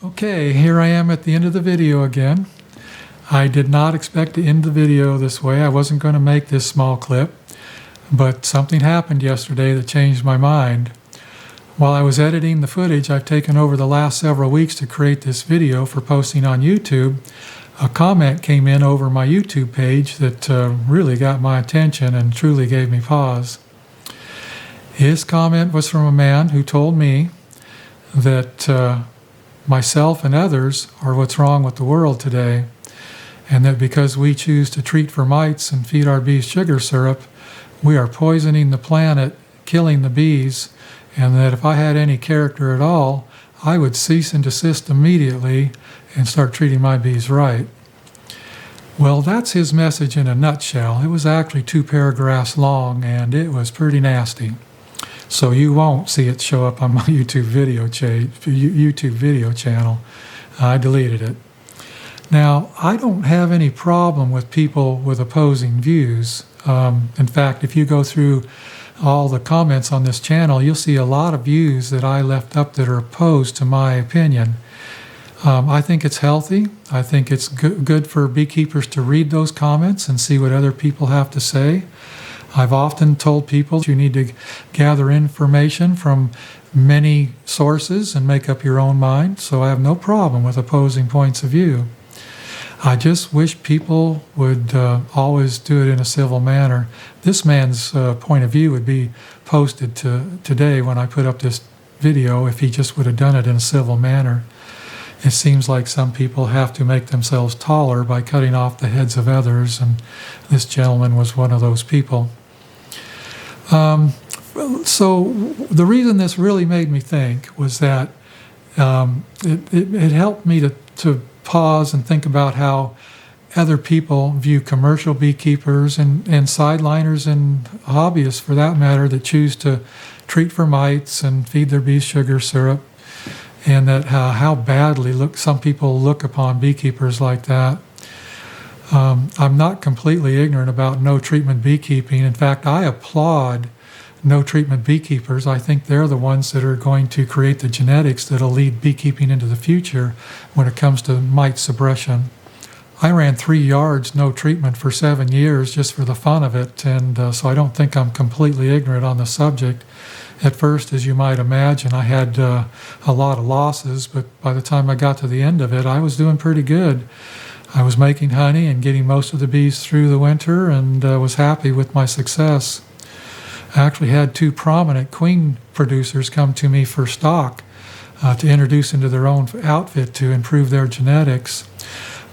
Okay, here I am at the end of the video again. I did not expect to end the video this way. I wasn't going to make this small clip, but something happened yesterday that changed my mind. While I was editing the footage I've taken over the last several weeks to create this video for posting on YouTube, a comment came in over my YouTube page that really got my attention and truly gave me pause. His comment was from a man who told me that myself and others are what's wrong with the world today, and that because we choose to treat for mites and feed our bees sugar syrup, we are poisoning the planet, killing the bees, and that if I had any character at all, I would cease and desist immediately and start treating my bees right. Well, that's his message in a nutshell. It was actually 2 paragraphs long, and it was pretty nasty. So you won't see it show up on my YouTube video channel. I deleted it. Now, I don't have any problem with people with opposing views. In fact, if you go through all the comments on this channel, you'll see a lot of views that I left up that are opposed to my opinion. I think it's healthy. I think it's good for beekeepers to read those comments and see what other people have to say. I've often told people you need to gather information from many sources and make up your own mind, so I have no problem with opposing points of view. I just wish people would always do it in a civil manner. This man's point of view would be posted today when I put up this video if he just would have done it in a civil manner. It seems like some people have to make themselves taller by cutting off the heads of others, and this gentleman was one of those people. So the reason this really made me think was that it helped me to pause and think about how other people view commercial beekeepers and sideliners and hobbyists, for that matter, that choose to treat for mites and feed their bees sugar syrup, and that how badly some people look upon beekeepers like that. I'm not completely ignorant about no-treatment beekeeping. In fact, I applaud no-treatment beekeepers. I think they're the ones that are going to create the genetics that will lead beekeeping into the future when it comes to mite suppression. I ran 3 yards no treatment for 7 years just for the fun of it, and so I don't think I'm completely ignorant on the subject. At first, as you might imagine, I had a lot of losses, but by the time I got to the end of it, I was doing pretty good. I was making honey and getting most of the bees through the winter, and was happy with my success. I actually had 2 prominent queen producers come to me for stock to introduce into their own outfit to improve their genetics.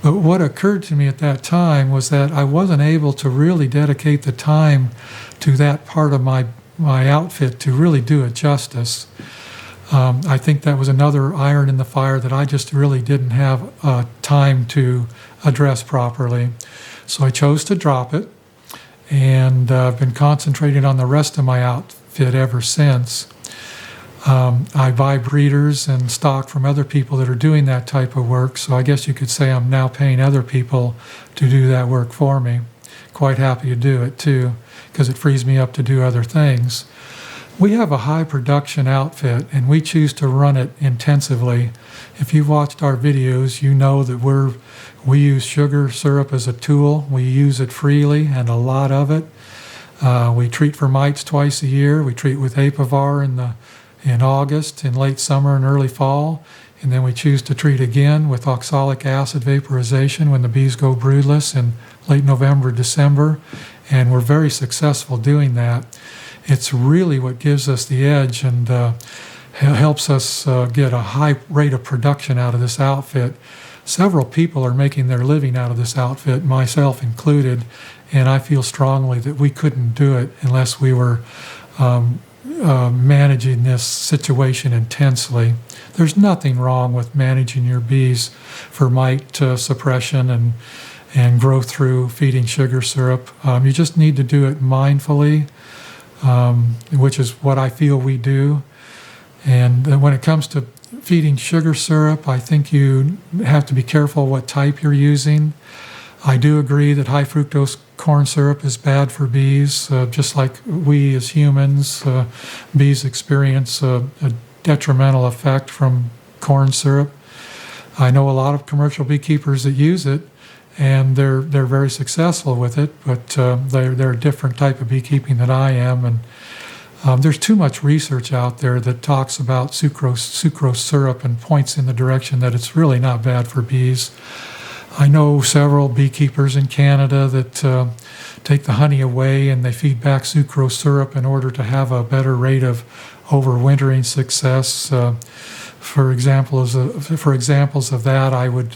But what occurred to me at that time was that I wasn't able to really dedicate the time to that part of my outfit to really do it justice. I think that was another iron in the fire that I just really didn't have time to address properly. So I chose to drop it, and I've been concentrating on the rest of my outfit ever since. I buy breeders and stock from other people that are doing that type of work, so I guess you could say I'm now paying other people to do that work for me. Quite happy to do it too, because it frees me up to do other things. We have a high production outfit, and we choose to run it intensively. If you've watched our videos, you know that we use sugar syrup as a tool. We use it freely, and a lot of it. We treat for mites twice a year. We treat with Apivar in August, in late summer and early fall, and then we choose to treat again with oxalic acid vaporization when the bees go broodless in late November, December, and we're very successful doing that. It's really what gives us the edge and helps us get a high rate of production out of this outfit. Several people are making their living out of this outfit, myself included, and I feel strongly that we couldn't do it unless we were managing this situation intensely. There's nothing wrong with managing your bees for mite suppression and growth through feeding sugar syrup. You just need to do it mindfully, which is what I feel we do. And when it comes to feeding sugar syrup, I think you have to be careful what type you're using. I do agree that high fructose corn syrup is bad for bees, just like we as humans. Bees experience a detrimental effect from corn syrup. I know a lot of commercial beekeepers that use it, and they're very successful with it, but they're a different type of beekeeping than I am, and there's too much research out there that talks about sucrose syrup and points in the direction that it's really not bad for bees. I know several beekeepers in Canada that take the honey away and they feed back sucrose syrup in order to have a better rate of overwintering success. For examples of that, I would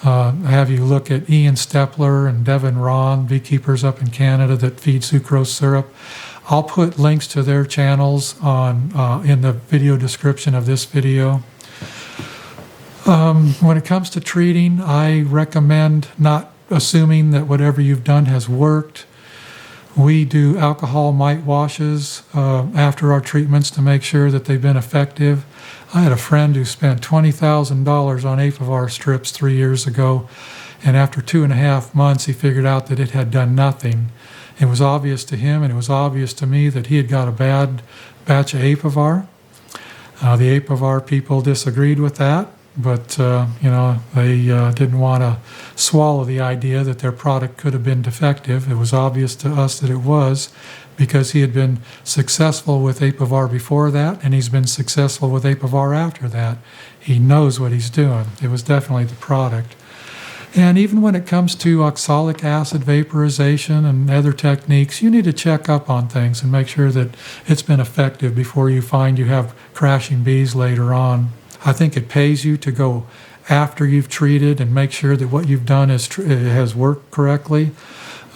have you look at Ian Stepler and Devin Ron, beekeepers up in Canada that feed sucrose syrup. I'll put links to their channels in the video description of this video. When it comes to treating, I recommend not assuming that whatever you've done has worked. We do alcohol mite washes after our treatments to make sure that they've been effective. I had a friend who spent $20,000 on Apivar strips 3 years ago, and after 2.5 months he figured out that it had done nothing. It was obvious to him, and it was obvious to me, that he had got a bad batch of Apivar. The Apivar people disagreed with that, but they didn't want to swallow the idea that their product could have been defective. It was obvious to us that it was, because he had been successful with Apivar before that, and he's been successful with Apivar after that. He knows what he's doing. It was definitely the product. And even when it comes to oxalic acid vaporization and other techniques, you need to check up on things and make sure that it's been effective before you find you have crashing bees later on. I think it pays you to go after you've treated and make sure that what you've done has worked correctly.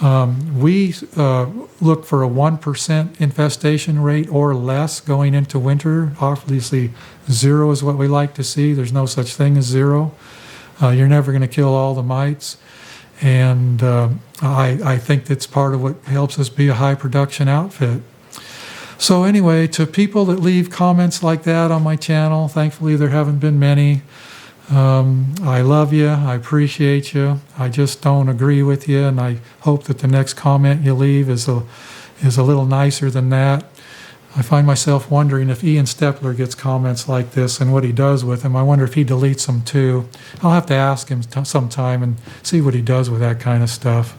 We look for a 1% infestation rate or less going into winter. Obviously, 0 is what we like to see. There's no such thing as 0. You're never going to kill all the mites. And I think that's part of what helps us be a high production outfit. So anyway, to people that leave comments like that on my channel, thankfully there haven't been many. I love you. I appreciate you. I just don't agree with you, and I hope that the next comment you leave is a little nicer than that. I find myself wondering if Ian Stepler gets comments like this and what he does with them. I wonder if he deletes them too. I'll have to ask him sometime and see what he does with that kind of stuff.